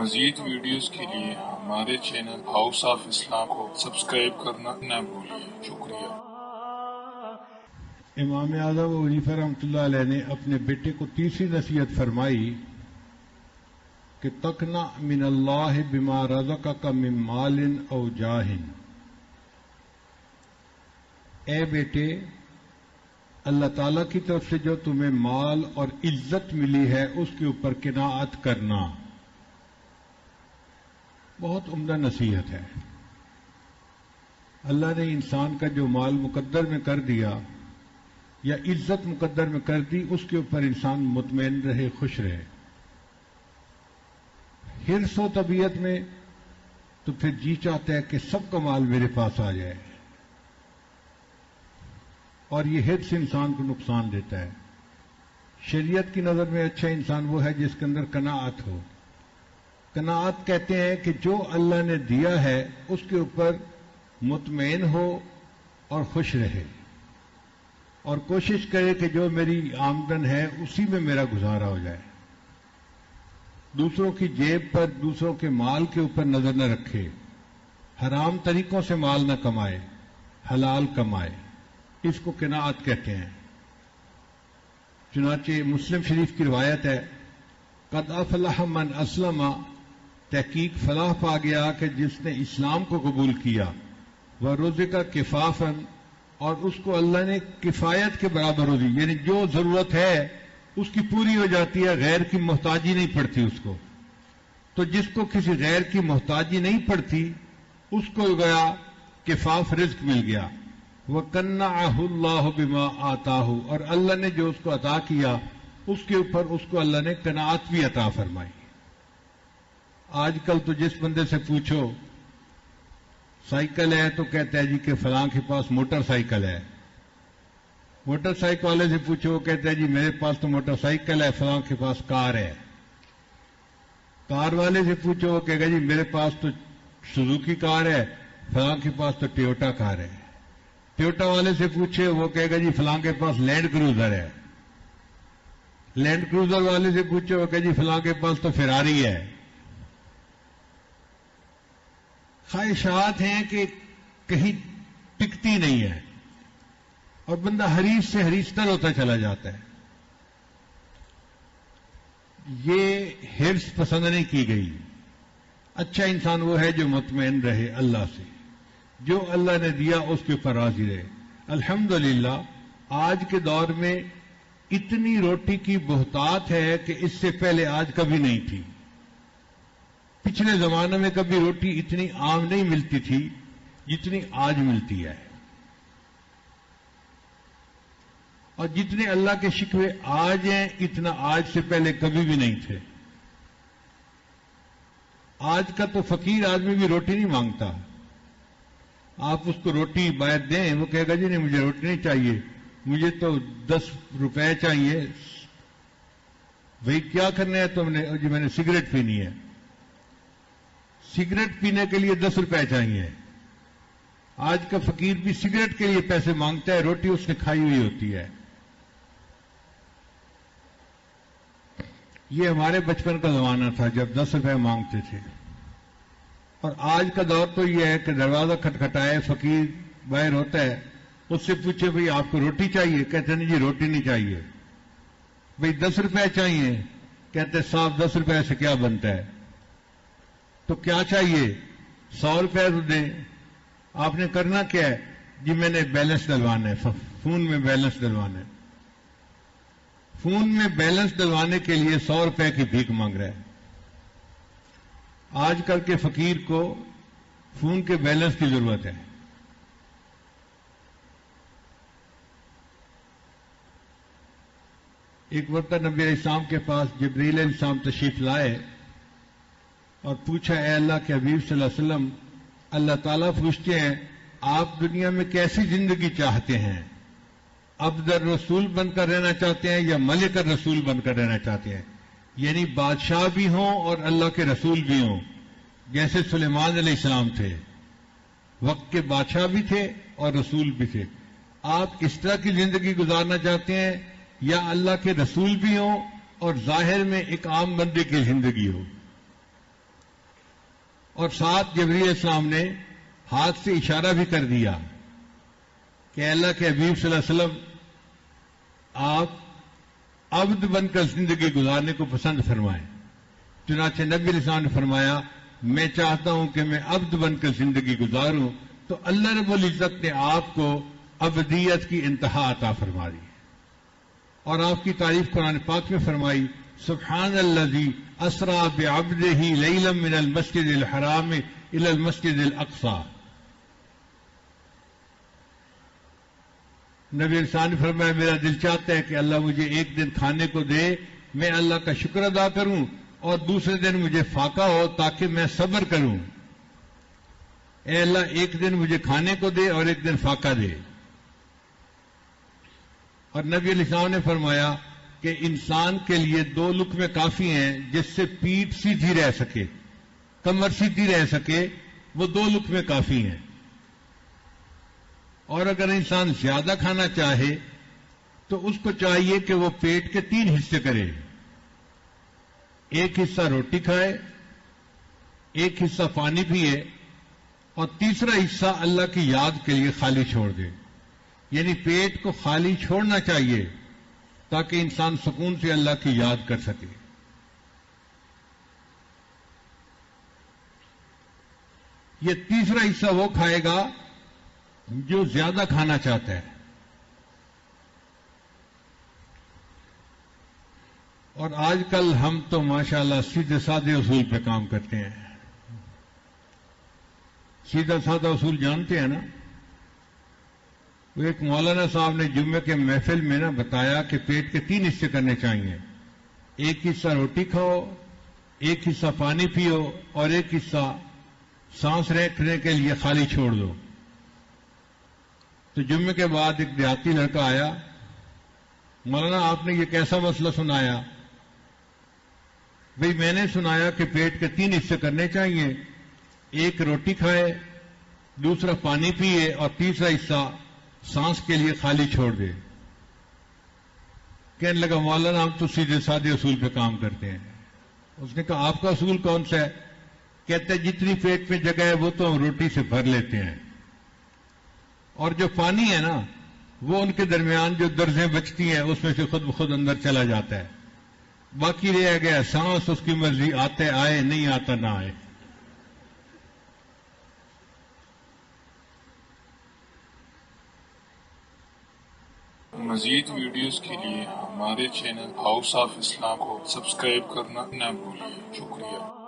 مزید ویڈیوز کے لیے ہمارے چینل ہاؤس آف اسلام کو سبسکرائب کرنا نہ بھولیے۔ شکریہ۔ امام اعظم ابو حنیفہ رحمۃ اللہ علیہ نے اپنے بیٹے کو تیسری نصیحت فرمائی کہ تقنع من اللہ بما رزقک من مال او جاہ۔ اے بیٹے، اللہ تعالیٰ کی طرف سے جو تمہیں مال اور عزت ملی ہے اس کے اوپر قناعت کرنا۔ بہت عمدہ نصیحت ہے۔ اللہ نے انسان کا جو مال مقدر میں کر دیا یا عزت مقدر میں کر دی، اس کے اوپر انسان مطمئن رہے، خوش رہے۔ حرص و طبیعت میں تو پھر جی چاہتا ہے کہ سب کا مال میرے پاس آ جائے، اور یہ حرص انسان کو نقصان دیتا ہے۔ شریعت کی نظر میں اچھا انسان وہ ہے جس کے اندر قناعت ہو۔ قناعت کہتے ہیں کہ جو اللہ نے دیا ہے اس کے اوپر مطمئن ہو اور خوش رہے، اور کوشش کرے کہ جو میری آمدن ہے اسی میں میرا گزارا ہو جائے۔ دوسروں کی جیب پر، دوسروں کے مال کے اوپر نظر نہ رکھے، حرام طریقوں سے مال نہ کمائے، حلال کمائے۔ اس کو قناعت کہتے ہیں۔ چنانچہ مسلم شریف کی روایت ہے، قد افلح من اسلم، تحقیق فلاح پا گیا کہ جس نے اسلام کو قبول کیا، ورزق کفافا، اور اس کو اللہ نے کفایت کے برابر ہو دی، یعنی جو ضرورت ہے اس کی پوری ہو جاتی ہے، غیر کی محتاجی نہیں پڑتی اس کو۔ تو جس کو کسی غیر کی محتاجی نہیں پڑتی اس کو گیا کفاف رزق مل گیا۔ وَقَنَّعَهُ اللَّهُ بِمَا آتَاهُ، اور اللہ نے جو اس کو عطا کیا اس کے اوپر اس کو اللہ نے قناعت بھی عطا فرمائی۔ آج کل تو جس بندے سے پوچھو سائیکل ہے تو کہتا ہے جی کہ فلاں کے پاس موٹر سائیکل ہے، موٹر سائیکل والے سے پوچھو وہ کہتا ہے جی میرے پاس تو موٹر سائیکل ہے، فلاں کے پاس کار ہے۔ کار والے سے پوچھو وہ کہے گا جی میرے پاس تو سوزوکی کار ہے، فلاں کے پاس تو ٹویوٹا کار ہے۔ ٹویوٹا والے سے پوچھے وہ کہے گا جی فلاں کے پاس لینڈ کروزر ہے۔ لینڈ کروزر والے سے پوچھے وہ کہے جی فلاں کے پاس تو فراری ہے۔ خواہشات ہیں کہ کہیں ٹکتی نہیں ہے، اور بندہ حریص سے حریص تر ہوتا چلا جاتا ہے۔ یہ حرص پسند نہیں کی گئی۔ اچھا انسان وہ ہے جو مطمئن رہے اللہ سے، جو اللہ نے دیا اس کے اوپر راضی رہے۔ الحمدللہ آج کے دور میں اتنی روٹی کی بہتات ہے کہ اس سے پہلے آج کبھی نہیں تھی۔ پچھلے زمانے میں کبھی روٹی اتنی عام نہیں ملتی تھی جتنی آج ملتی ہے، اور جتنے اللہ کے شکوے آج ہیں اتنا آج سے پہلے کبھی بھی نہیں تھے۔ آج کا تو فقیر آدمی بھی روٹی نہیں مانگتا، آپ اس کو روٹی باہر دیں وہ کہے گا جی نہیں مجھے روٹی نہیں چاہیے، مجھے تو 10 روپے چاہیے۔ بھئی کیا کرنا ہے تم نے؟ جی میں نے سگریٹ پینی ہے۔ سگریٹ پینے کے لیے 10 روپے چاہیے۔ آج کا فقیر بھی سگریٹ کے لیے پیسے مانگتا ہے، روٹی اس نے کھائی ہوئی ہوتی ہے۔ یہ ہمارے بچپن کا زمانہ تھا جب 10 روپے مانگتے تھے، اور آج کا دور تو یہ ہے کہ دروازہ کھٹکھٹائے، فقیر باہر ہوتا ہے، اس سے پوچھے بھئی آپ کو روٹی چاہیے؟ کہتے نہیں جی روٹی نہیں چاہیے۔ بھئی 10 روپے چاہیے؟ کہتے صاحب 10 روپے سے کیا بنتا ہے؟ تو کیا چاہیے؟ 100 روپے تو دیں۔ آپ نے کرنا کیا ہے؟ جی میں نے بیلنس ڈلوانا ہے، فون میں بیلنس ڈلوانا ہے۔ فون میں بیلنس ڈلوانے کے لیے 100 روپے کی بھیک مانگ رہا ہے۔ آج کل کے فقیر کو فون کے بیلنس کی ضرورت ہے۔ ایک وقت نبی علیہ السلام کے پاس جبریل علیہ السلام تشریف لائے اور پوچھا اے اللہ کے حبیب صلی اللہ علیہ وسلم، اللہ تعالیٰ پوچھتے ہیں آپ دنیا میں کیسی زندگی چاہتے ہیں؟ عبد الرسول بن کر رہنا چاہتے ہیں یا ملک الرسول بن کر رہنا چاہتے ہیں؟ یعنی بادشاہ بھی ہوں اور اللہ کے رسول بھی ہوں، جیسے سلیمان علیہ السلام تھے، وقت کے بادشاہ بھی تھے اور رسول بھی تھے۔ آپ اس طرح کی زندگی گزارنا چاہتے ہیں یا اللہ کے رسول بھی ہوں اور ظاہر میں ایک عام بندے کی زندگی ہو؟ اور ساتھ جبرائیل السلام نے ہاتھ سے اشارہ بھی کر دیا کہ اللہ کے حبیب صلی اللہ علیہ وسلم آپ عبد بن کر زندگی گزارنے کو پسند فرمائیں. چنانچہ نبی علیہ السلام نے فرمایا میں چاہتا ہوں کہ میں عبد بن کر زندگی گزاروں، تو اللہ رب العزت نے آپ کو ابدیت کی انتہا عطا فرما دی. اور آپ کی تعریف قرآن پاک میں فرمائی سبحان الذی اسری بعبدہ لیلا من المسجد الحرام الی المسجد الاقصی. نبی انسان نے فرمایا میرا دل چاہتا ہے کہ اللہ مجھے ایک دن کھانے کو دے، میں اللہ کا شکر ادا کروں، اور دوسرے دن مجھے فاقہ ہو تاکہ میں صبر کروں. اے اللہ ایک دن مجھے کھانے کو دے اور ایک دن فاقہ دے. اور نبی علیہ السلام نے فرمایا کہ انسان کے لیے 2 لقمے کافی ہیں جس سے پیٹھ سیدھی رہ سکے، کمر سیدھی رہ سکے، وہ 2 لقمے کافی ہیں. اور اگر انسان زیادہ کھانا چاہے تو اس کو چاہیے کہ وہ پیٹ کے 3 حصے کرے. ایک حصہ روٹی کھائے، ایک حصہ پانی پیے، اور تیسرا حصہ اللہ کی یاد کے لیے خالی چھوڑ دے. یعنی پیٹ کو خالی چھوڑنا چاہیے تاکہ انسان سکون سے اللہ کی یاد کر سکے. یہ تیسرا حصہ وہ کھائے گا جو زیادہ کھانا چاہتا ہے. اور آج کل ہم تو ماشاءاللہ سیدھے سادے اصول پہ کام کرتے ہیں. سیدھا سادہ اصول جانتے ہیں نا؟ وہ ایک مولانا صاحب نے جمعے کے محفل میں بتایا کہ پیٹ کے 3 حصے کرنے چاہیے. ایک حصہ روٹی کھاؤ، ایک حصہ پانی پیو، اور ایک حصہ سانس رکھنے کے لیے خالی چھوڑ دو. تو جمعے کے بعد ایک دیہاتی لڑکا آیا، مولانا آپ نے یہ کیسا مسئلہ سنایا؟ بھئی میں نے سنایا کہ پیٹ کے 3 حصے کرنے چاہیے، ایک روٹی کھائے، دوسرا پانی پیے، اور تیسرا حصہ سانس کے لیے خالی چھوڑ دے. کہنے لگا مولانا ہم تو سیدھے سادے اصول پہ کام کرتے ہیں. اس نے کہا آپ کا اصول کون سا ہے؟ کہتے ہیں جتنی پیٹ میں جگہ ہے وہ تو ہم روٹی سے بھر لیتے ہیں، اور جو پانی ہے نا وہ ان کے درمیان جو درزیں بچتی ہیں اس میں سے خود بخود اندر چلا جاتا ہے. باقی رہ گیا سانس، اس کی مرضی، آتے آئے، نہیں آتا نہ آئے. مزید ویڈیوز کے لیے ہمارے چینل ہاؤس آف اسلام کو سبسکرائب کرنا نہ بھولیے. شکریہ.